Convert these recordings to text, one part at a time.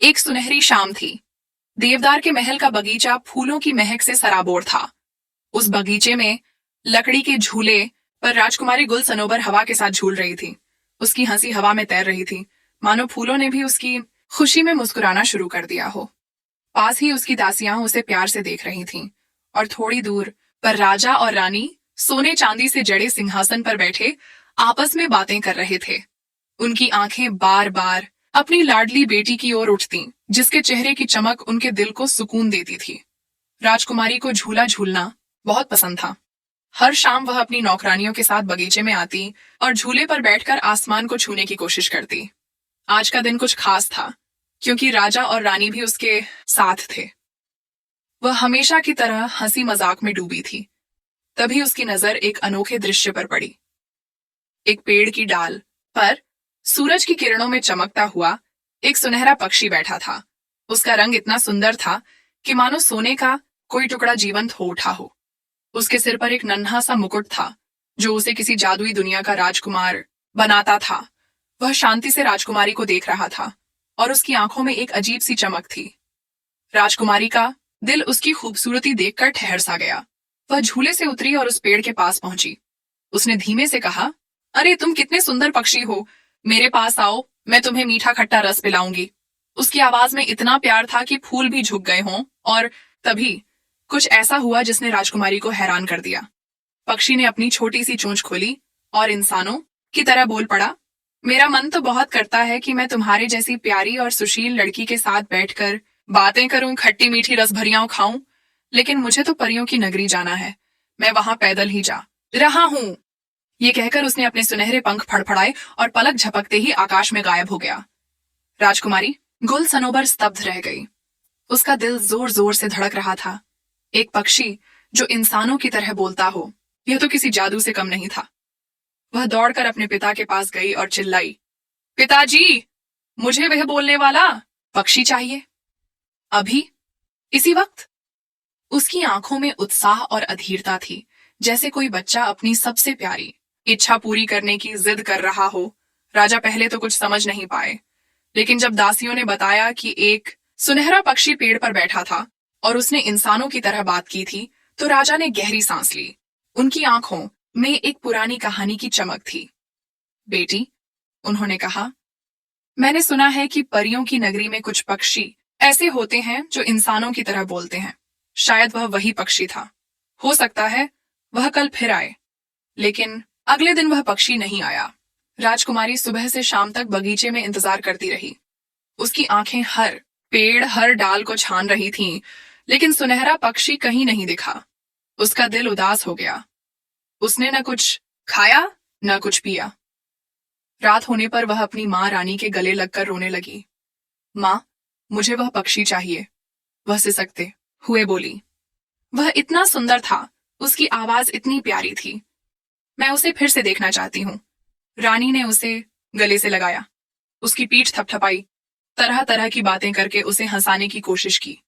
एक सुनहरी शाम थी। देवदार के महल का बगीचा फूलों की महक से सराबोर था। उस बगीचे में लकड़ी के झूले पर राजकुमारी गुल सनोबर हवा के साथ झूल रही थी। उसकी हंसी हवा में तैर रही थी, मानो फूलों ने भी उसकी खुशी में मुस्कुराना शुरू कर दिया हो। पास ही उसकी दासियां उसे प्यार से देख रही थीं, और थोड़ी दूर पर राजा और रानी सोने चांदी से जड़े सिंहासन पर बैठे आपस में बातें कर रहे थे। उनकी आंखें बार बार अपनी लाडली बेटी की ओर उठती, जिसके चेहरे की चमक उनके दिल को सुकून देती थी। राजकुमारी को झूला झूलना बहुत पसंद था। हर शाम वह अपनी नौकरानियों के साथ बगीचे में आती और झूले पर बैठकर आसमान को छूने की कोशिश करती। आज का दिन कुछ खास था, क्योंकि राजा और रानी भी उसके साथ थे। वह हमेशा की तरह हंसी मजाक में डूबी थी। तभी उसकी नजर एक अनोखे दृश्य पर पड़ी। एक पेड़ की डाल पर सूरज की किरणों में चमकता हुआ एक सुनहरा पक्षी बैठा था। उसका रंग इतना सुंदर था कि मानो सोने का कोई टुकड़ा जीवंत हो उठा हो। उसके सिर पर एक नन्हा सा मुकुट था, जो उसे किसी जादुई दुनिया का राजकुमार बनाता था। वह शांति से राजकुमारी को देख रहा था, और उसकी आंखों में एक अजीब सी चमक थी। राजकुमारी का दिल उसकी खूबसूरती देखकर ठहर सा गया। वह झूले से उतरी और उस पेड़ के पास पहुंची। उसने धीमे से कहा, अरे तुम कितने सुंदर पक्षी हो, मेरे पास आओ, मैं तुम्हें मीठा खट्टा रस पिलाऊंगी। उसकी आवाज में इतना प्यार था कि फूल भी झुक गए हों। और तभी कुछ ऐसा हुआ जिसने राजकुमारी को हैरान कर दिया। पक्षी ने अपनी छोटी सी चोंच खोली और इंसानों की तरह बोल पड़ा, मेरा मन तो बहुत करता है कि मैं तुम्हारे जैसी प्यारी और सुशील लड़की के साथ बैठकर बातें करूं, खट्टी मीठी रस भरियां खाऊं, लेकिन मुझे तो परियों की नगरी जाना है। मैं वहां पैदल ही जा रहा हूं। ये कहकर उसने अपने सुनहरे पंख फड़फड़ाए और पलक झपकते ही आकाश में गायब हो गया। राजकुमारी गुल सनोबर स्तब्ध रह गई। उसका दिल जोर जोर से धड़क रहा था। एक पक्षी जो इंसानों की तरह बोलता हो, यह तो किसी जादू से कम नहीं था। वह दौड़कर अपने पिता के पास गई और चिल्लाई, पिताजी, मुझे वह बोलने वाला पक्षी चाहिए, अभी, इसी वक्त। उसकी आंखों में उत्साह और अधीरता थी, जैसे कोई बच्चा अपनी सबसे प्यारी इच्छा पूरी करने की जिद कर रहा हो। राजा पहले तो कुछ समझ नहीं पाए, लेकिन जब दासियों ने बताया कि एक सुनहरा पक्षी पेड़ पर बैठा था और उसने इंसानों की तरह बात की थी, तो राजा ने गहरी सांस ली। उनकी आंखों में एक पुरानी कहानी की चमक थी। बेटी, उन्होंने कहा, मैंने सुना है कि परियों की नगरी में कुछ पक्षी ऐसे होते हैं जो इंसानों की तरह बोलते हैं। शायद वह वही पक्षी था। हो सकता है वह कल फिर आए। लेकिन अगले दिन वह पक्षी नहीं आया। राजकुमारी सुबह से शाम तक बगीचे में इंतजार करती रही। उसकी आंखें हर पेड़, हर डाल को छान रही थीं, लेकिन सुनहरा पक्षी कहीं नहीं दिखा। उसका दिल उदास हो गया। उसने न कुछ खाया न कुछ पिया। रात होने पर वह अपनी माँ रानी के गले लगकर रोने लगी। माँ, मुझे वह पक्षी चाहिए, वह सिसकते हुए बोली। वह इतना सुंदर था, उसकी आवाज इतनी प्यारी थी। मैं उसे फिर से देखना चाहती हूँ। रानी ने उसे गले से लगाया, उसकी पीठ थपथपाई, तरह तरह की बातें करके उसे हंसाने की कोशिश की।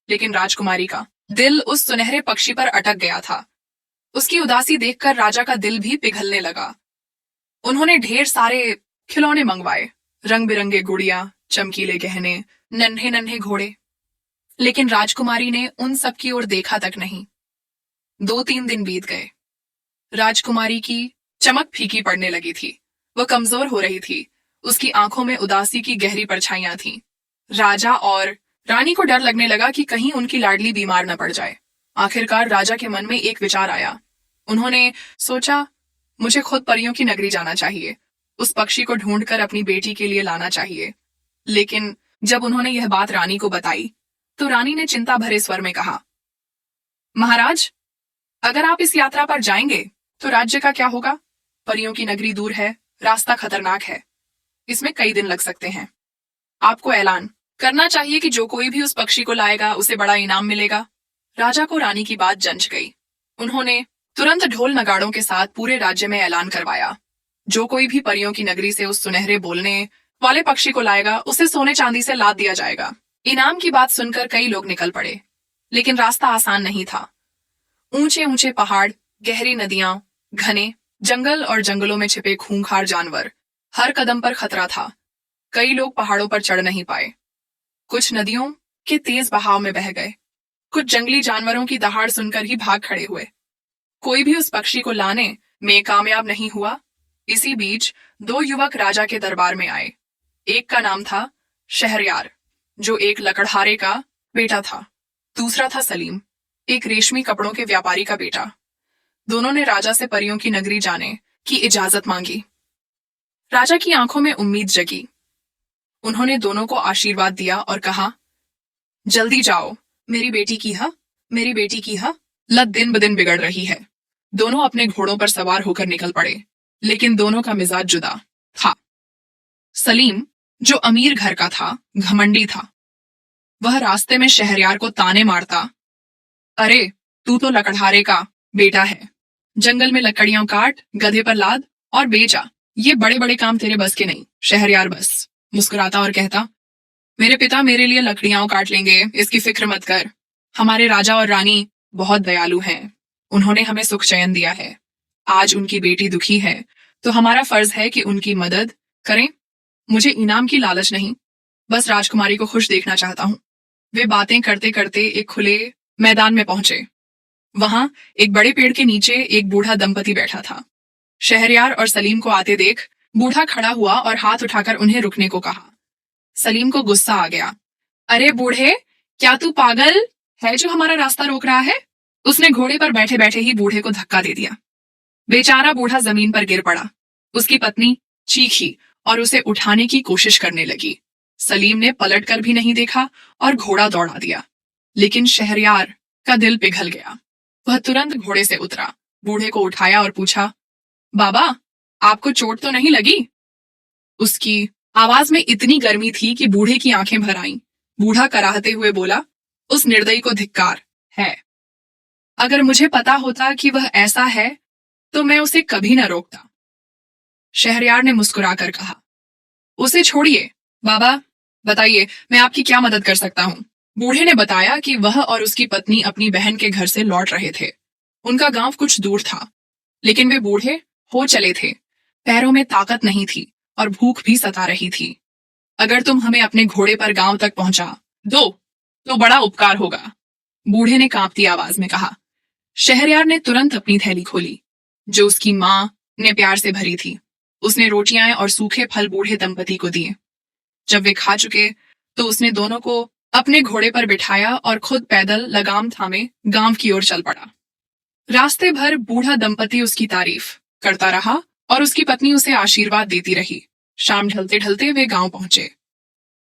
लेकिन राजकुमारी का दिल उस सुनहरे पक्षी पर अटक गया था। उसकी उदासी देखकर राजा का दिल भी पिघलने लगा। उन्होंने ढेर सारे खिलौने मंगवाए, रंग बिरंगे गुड़िया, चमकीले गहने, नन्हे नन्हे घोड़े। लेकिन राजकुमारी ने उन सब की ओर देखा तक नहीं। 2-3 दिन बीत गए। राजकुमारी की चमक फीकी पड़ने लगी थी। वह कमजोर हो रही थी। उसकी आंखों में उदासी की गहरी परछाइयां थीं। राजा और रानी को डर लगने लगा कि कहीं उनकी लाडली बीमार न पड़ जाए। आखिरकार राजा के मन में एक विचार आया। उन्होंने सोचा, मुझे खुद परियों की नगरी जाना चाहिए। उस पक्षी को ढूंढकर अपनी बेटी के लिए लाना चाहिए। लेकिन जब उन्होंने यह बात रानी को बताई, तो रानी ने चिंता भरे स्वर में कहा, महाराज, अगर आप इस यात्रा पर जाएंगे तो राज्य का क्या होगा? परियों की नगरी दूर है, रास्ता खतरनाक है, इसमें कई दिन लग सकते हैं। आपको ऐलान करना चाहिए कि जो कोई भी उस पक्षी को लाएगा उसे बड़ा इनाम मिलेगा। राजा को रानी की बात जंच गई। उन्होंने तुरंत ढोल नगाड़ों के साथ पूरे राज्य में ऐलान करवाया, जो कोई भी परियों की नगरी से उस सुनहरे बोलने वाले पक्षी को लाएगा उसे सोने चांदी से लाद दिया जाएगा। इनाम की बात सुनकर कई लोग निकल पड़े, लेकिन रास्ता आसान नहीं था। ऊंचे ऊंचे पहाड़, गहरी नदियां, घने जंगल और जंगलों में छिपे खूंखार जानवर, हर कदम पर खतरा था। कई लोग पहाड़ों पर चढ़ नहीं पाए। कुछ नदियों के तेज बहाव में बह गए, कुछ जंगली जानवरों की दहाड़ सुनकर ही भाग खड़े हुए। कोई भी उस पक्षी को लाने में कामयाब नहीं हुआ। इसी बीच 2 युवक राजा के दरबार में आए। एक का नाम था शहरयार, जो एक लकड़हारे का बेटा था। दूसरा था सलीम, एक रेशमी कपड़ों के व्यापारी का बेटा। दोनों ने राजा से परियों की नगरी जाने की इजाजत मांगी। राजा की आंखों में उम्मीद जगी। उन्होंने दोनों को आशीर्वाद दिया और कहा, जल्दी जाओ, मेरी बेटी की लत दिन ब दिन बिगड़ रही है। दोनों अपने घोड़ों पर सवार होकर निकल पड़े, लेकिन दोनों का मिजाज जुदा था। सलीम, जो अमीर घर का था, घमंडी था। वह रास्ते में शहरयार को ताने मारता, अरे तू तो लकड़हारे का बेटा है, जंगल में लकड़ियां काट, गधे पर लाद और बेचा, ये बड़े बड़े काम तेरे बस के नहीं। शहरयार बस मुस्कुराता और कहता, मेरे पिता मेरे लिए लकड़ियां काट लेंगे, इसकी फिक्र मत कर। हमारे राजा और रानी बहुत दयालु हैं, उन्होंने हमें सुख चैन दिया है। आज उनकी बेटी दुखी है तो हमारा फर्ज है कि उनकी मदद करें। मुझे इनाम की लालच नहीं, बस राजकुमारी को खुश देखना चाहता हूं। वे बातें करते करते एक खुले मैदान में पहुंचे। वहां एक बड़े पेड़ के नीचे एक बूढ़ा दंपति बैठा था। शहरयार और सलीम को आते देख बूढ़ा खड़ा हुआ और हाथ उठाकर उन्हें रुकने को कहा। सलीम को गुस्सा आ गया। अरे बूढ़े, क्या तू पागल है जो हमारा रास्ता रोक रहा है? उसने घोड़े पर बैठे बैठे ही बूढ़े को धक्का दे दिया। बेचारा बूढ़ा जमीन पर गिर पड़ा। उसकी पत्नी चीखी और उसे उठाने की कोशिश करने लगी। सलीम ने पलट कर भी नहीं देखा और घोड़ा दौड़ा दिया। लेकिन शहरयार का दिल पिघल गया। वह तुरंत घोड़े से उतरा, बूढ़े को उठाया और पूछा, बाबा, आपको चोट तो नहीं लगी? उसकी आवाज में इतनी गर्मी थी कि बूढ़े की आंखें भर आईं। बूढ़ा कराहते हुए बोला, उस निर्दयी को धिक्कार है। अगर मुझे पता होता कि वह ऐसा है तो मैं उसे कभी न रोकता। शहरयार ने मुस्कुराकर कहा, उसे छोड़िए। बाबा, बताइए मैं आपकी क्या मदद कर सकता हूँ? बूढ़े ने बताया कि वह और उसकी पत्नी अपनी बहन के घर से लौट रहे थे। उनका गांव कुछ दूर था, लेकिन वे बूढ़े हो चले थे। पैरों में ताकत नहीं थी और भूख भी सता रही थी। अगर तुम हमें अपने घोड़े पर गांव तक पहुंचा दो तो बड़ा उपकार होगा, बूढ़े ने कांपती आवाज में कहा। शहरयार ने तुरंत अपनी थैली खोली, जो उसकी मां ने प्यार से भरी थी। उसने रोटियां और सूखे फल बूढ़े दंपति को दिए। जब वे खा चुके तो उसने दोनों को अपने घोड़े पर बिठाया और खुद पैदल लगाम थामे गांव की ओर चल पड़ा। रास्ते भर बूढ़ा दंपति उसकी तारीफ करता रहा और उसकी पत्नी उसे आशीर्वाद देती रही। शाम ढलते ढलते वे गांव पहुंचे।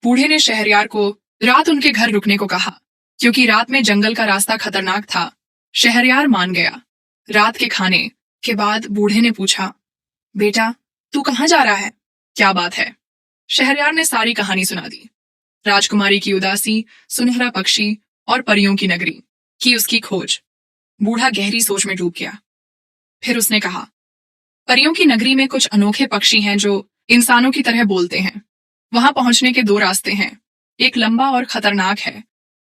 बूढ़े ने शहरयार को रात उनके घर रुकने को कहा, क्योंकि रात में जंगल का रास्ता खतरनाक था। शहरयार मान गया। रात के खाने के बाद बूढ़े ने पूछा, बेटा, तू कहाँ जा रहा है? क्या बात है? शहरयार ने सारी कहानी सुना दी। राजकुमारी की उदासी, सुनहरा पक्षी और परियों की नगरी की उसकी खोज। बूढ़ा गहरी सोच में डूब गया। फिर उसने कहा, परियों की नगरी में कुछ अनोखे पक्षी हैं जो इंसानों की तरह बोलते हैं। वहां पहुंचने के 2 रास्ते हैं। एक लंबा और खतरनाक है,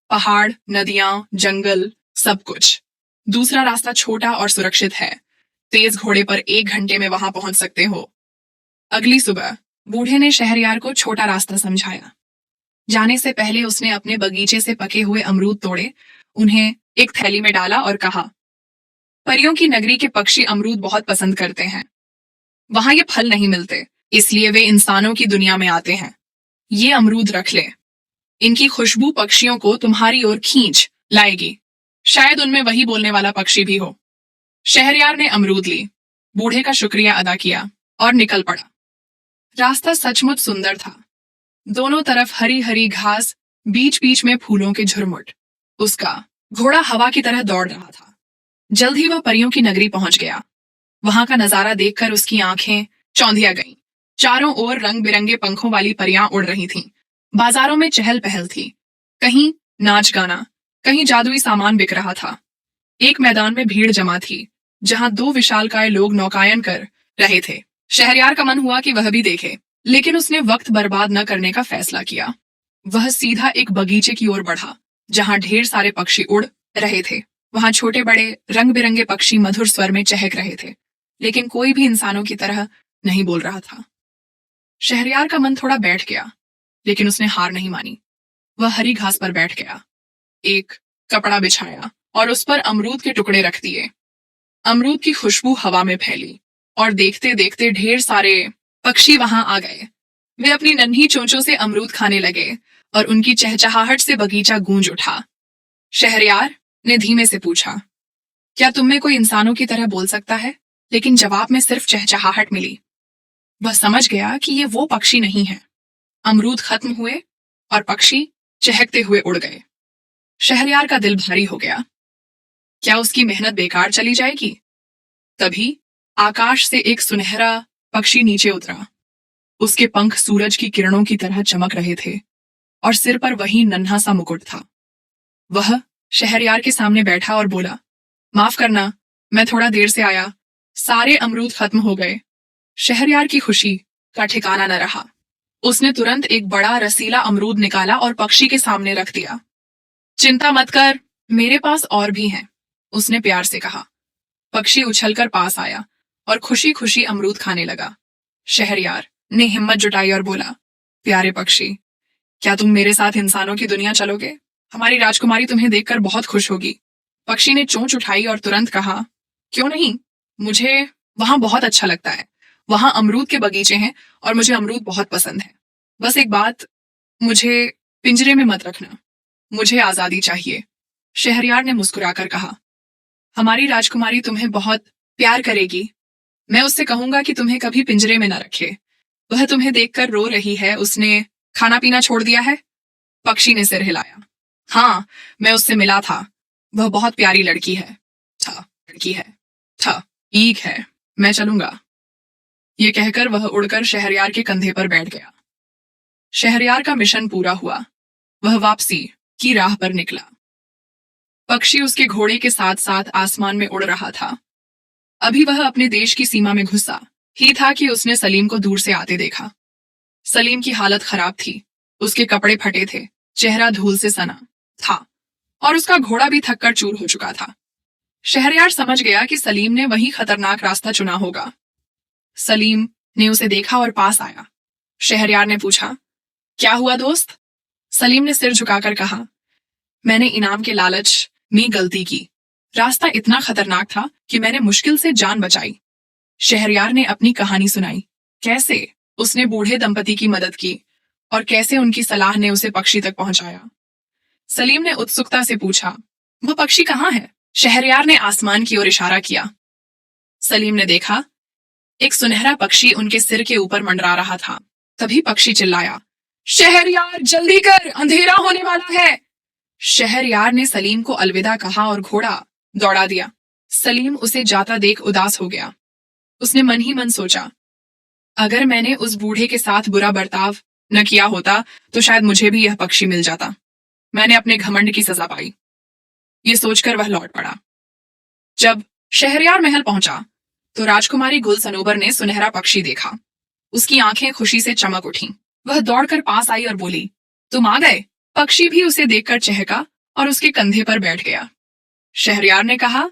पहाड़, नदियां, जंगल, सब कुछ। दूसरा रास्ता छोटा और सुरक्षित है। तेज घोड़े पर 1 घंटे में वहां पहुंच सकते हो। अगली सुबह बूढ़े ने शहरयार को छोटा रास्ता समझाया। जाने से पहले उसने अपने बगीचे से पके हुए अमरूद तोड़े, उन्हें एक थैली में डाला और कहा, परियों की नगरी के पक्षी अमरूद बहुत पसंद करते हैं। वहां ये फल नहीं मिलते, इसलिए वे इंसानों की दुनिया में आते हैं। ये अमरूद रख ले, इनकी खुशबू पक्षियों को तुम्हारी ओर खींच लाएगी। शायद उनमें वही बोलने वाला पक्षी भी हो। शहरयार ने अमरूद ली, बूढ़े का शुक्रिया अदा किया और निकल पड़ा। रास्ता सचमुच सुंदर था। दोनों तरफ हरी हरी घास, बीच बीच में फूलों के झुरमुट। उसका घोड़ा हवा की तरह दौड़ रहा था। जल्द ही वह परियों की नगरी पहुंच गया। वहां का नजारा देखकर उसकी आंखें चौंधिया गईं। चारों ओर रंग बिरंगे पंखों वाली परियां उड़ रही थीं। बाजारों में चहल पहल थी। कहीं नाच गाना, कहीं जादुई सामान बिक रहा था। एक मैदान में भीड़ जमा थी, जहां 2 विशालकाय लोग नौकायन कर रहे थे। शहरयार का मन हुआ कि वह भी देखे, लेकिन उसने वक्त बर्बाद न करने का फैसला किया। वह सीधा एक बगीचे की ओर बढ़ा, जहां ढेर सारे पक्षी उड़ रहे थे। वहां छोटे बड़े रंग बिरंगे पक्षी मधुर स्वर में चहक रहे थे, लेकिन कोई भी इंसानों की तरह नहीं बोल रहा था। शहरयार का मन थोड़ा बैठ गया, लेकिन उसने हार नहीं मानी। वह हरी घास पर बैठ गया, एक कपड़ा बिछाया और उस पर अमरूद के टुकड़े रख दिए। अमरूद की खुशबू हवा में फैली और देखते देखते ढेर सारे पक्षी वहां आ गए। वे अपनी नन्ही चोंचों से अमरूद खाने लगे और उनकी चहचहाहट से बगीचा गूंज उठा। शहरयार ने धीमे से पूछा, क्या तुम में कोई इंसानों की तरह बोल सकता है? लेकिन जवाब में सिर्फ चहचहाहट मिली। वह समझ गया कि ये वो पक्षी नहीं है। अमरूद खत्म हुए और पक्षी चहकते हुए उड़ गए। शहरयार का दिल भारी हो गया। क्या उसकी मेहनत बेकार चली जाएगी? तभी आकाश से एक सुनहरा पक्षी नीचे उतरा। उसके पंख सूरज की किरणों की तरह चमक रहे थे और सिर पर वही नन्हा सा मुकुट था। वह शहरयार के सामने बैठा और बोला, माफ करना, मैं थोड़ा देर से आया, सारे अमरूद खत्म हो गए। शहरयार की खुशी का ठिकाना न रहा। उसने तुरंत एक बड़ा रसीला अमरूद निकाला और पक्षी के सामने रख दिया। चिंता मत कर, मेरे पास और भी हैं, उसने प्यार से कहा। पक्षी उछलकर पास आया और खुशी खुशी अमरूद खाने लगा। शहरयार ने हिम्मत जुटाई और बोला, प्यारे पक्षी, क्या तुम मेरे साथ इंसानों की दुनिया चलोगे? हमारी राजकुमारी तुम्हें देखकर बहुत खुश होगी। पक्षी ने चोंच उठाई और तुरंत कहा, क्यों नहीं, मुझे वहां बहुत अच्छा लगता है। वहां अमरूद के बगीचे हैं और मुझे अमरूद बहुत पसंद है। बस एक बात, मुझे पिंजरे में मत रखना, मुझे आजादी चाहिए। शहरयार ने मुस्कुराकर कहा, हमारी राजकुमारी तुम्हें बहुत प्यार करेगी। मैं उससे कहूंगा कि तुम्हें कभी पिंजरे में न रखे। वह तुम्हें देखकर रो रही है, उसने खाना पीना छोड़ दिया है? पक्षी ने सिर हिलाया। हाँ, मैं उससे मिला था, वह बहुत प्यारी लड़की है। ठीक है, मैं चलूंगा। ये कहकर वह उड़कर शहरयार के कंधे पर बैठ गया। शहरयार का मिशन पूरा हुआ। वह वापसी की राह पर निकला। पक्षी उसके घोड़े के साथ साथ आसमान में उड़ रहा था। अभी वह अपने देश की सीमा में घुसा ही था कि उसने सलीम को दूर से आते देखा। सलीम की हालत खराब थी, उसके कपड़े फटे थे, चेहरा धूल से सना था और उसका घोड़ा भी थककर चूर हो चुका था। शहरयार समझ गया कि सलीम ने वही खतरनाक रास्ता चुना होगा। सलीम ने उसे देखा और पास आया। शहरयार ने पूछा, क्या हुआ दोस्त? सलीम ने सिर झुकाकर कहा, मैंने इनाम के लालच में गलती की। रास्ता इतना खतरनाक था कि मैंने मुश्किल से जान बचाई। शहरयार ने अपनी कहानी सुनाई, कैसे उसने बूढ़े दंपति की मदद की और कैसे उनकी सलाह ने उसे पक्षी तक पहुंचाया। सलीम ने उत्सुकता से पूछा, वह पक्षी कहाँ है? शहरयार ने आसमान की ओर इशारा किया। सलीम ने देखा, एक सुनहरा पक्षी उनके सिर के ऊपर मंडरा रहा था। तभी पक्षी चिल्लाया, शहरयार जल्दी कर, अंधेरा होने वाला है। शहरयार ने सलीम को अलविदा कहा और घोड़ा दौड़ा दिया। सलीम उसे जाता देख उदास हो गया। उसने मन ही मन सोचा, अगर मैंने उस बूढ़े के साथ बुरा बर्ताव न किया होता तो शायद मुझे भी यह पक्षी मिल जाता। मैंने अपने घमंड की सजा पाई। ये सोचकर वह लौट पड़ा। जब शहरयार महल पहुंचा तो राजकुमारी गुलसनोबर ने सुनहरा पक्षी देखा। उसकी आंखें खुशी से चमक उठीं। वह दौड़कर पास आई और बोली, तुम आ गए? पक्षी भी उसे देखकर चहका और उसके कंधे पर बैठ गया। शहरयार ने कहा,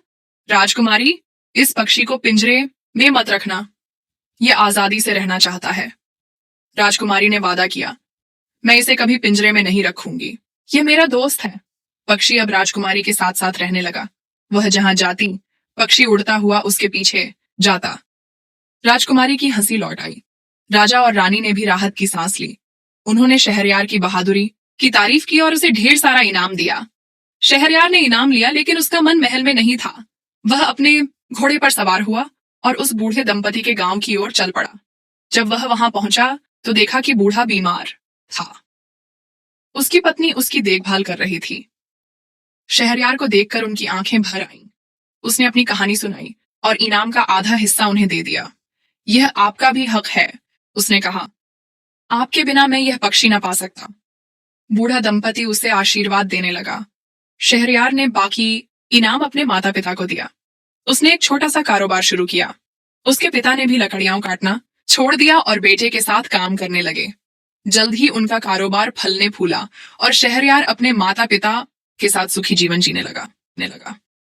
राजकुमारी, इस पक्षी को पिंजरे में मत रखना, यह आजादी से रहना चाहता है। राजकुमारी ने वादा किया, मैं इसे कभी पिंजरे में नहीं रखूंगी, यह मेरा दोस्त है। पक्षी अब राजकुमारी के साथ साथ रहने लगा। वह जहां जाती, पक्षी उड़ता हुआ उसके पीछे जाता। राजकुमारी की हंसी लौट आई। राजा और रानी ने भी राहत की सांस ली। उन्होंने शहरयार की बहादुरी की तारीफ की और उसे ढेर सारा इनाम दिया। शहरयार ने इनाम लिया, लेकिन उसका मन महल में नहीं था। वह अपने घोड़े पर सवार हुआ और उस बूढ़े दंपति के गांव की ओर चल पड़ा। जब वह वहां पहुंचा तो देखा कि बूढ़ा बीमार था। उसकी पत्नी उसकी देखभाल कर रही थी। शहरयार को देखकर उनकी आंखें भर आईं। उसने अपनी कहानी सुनाई और इनाम का आधा हिस्सा उन्हें दे दिया। यह आपका भी हक है, उसने कहा। आपके बिना मैं यह पक्षी न पा सकता। बूढ़ा दंपति उसे आशीर्वाद देने लगा। शहरयार ने बाकी इनाम अपने माता पिता को दिया। उसने एक छोटा सा कारोबार शुरू किया। उसके पिता ने भी लकड़ियां काटना छोड़ दिया और बेटे के साथ काम करने लगे। जल्द ही उनका कारोबार फलने फूला और शहरयार अपने माता पिता के साथ सुखी जीवन जीने लगा।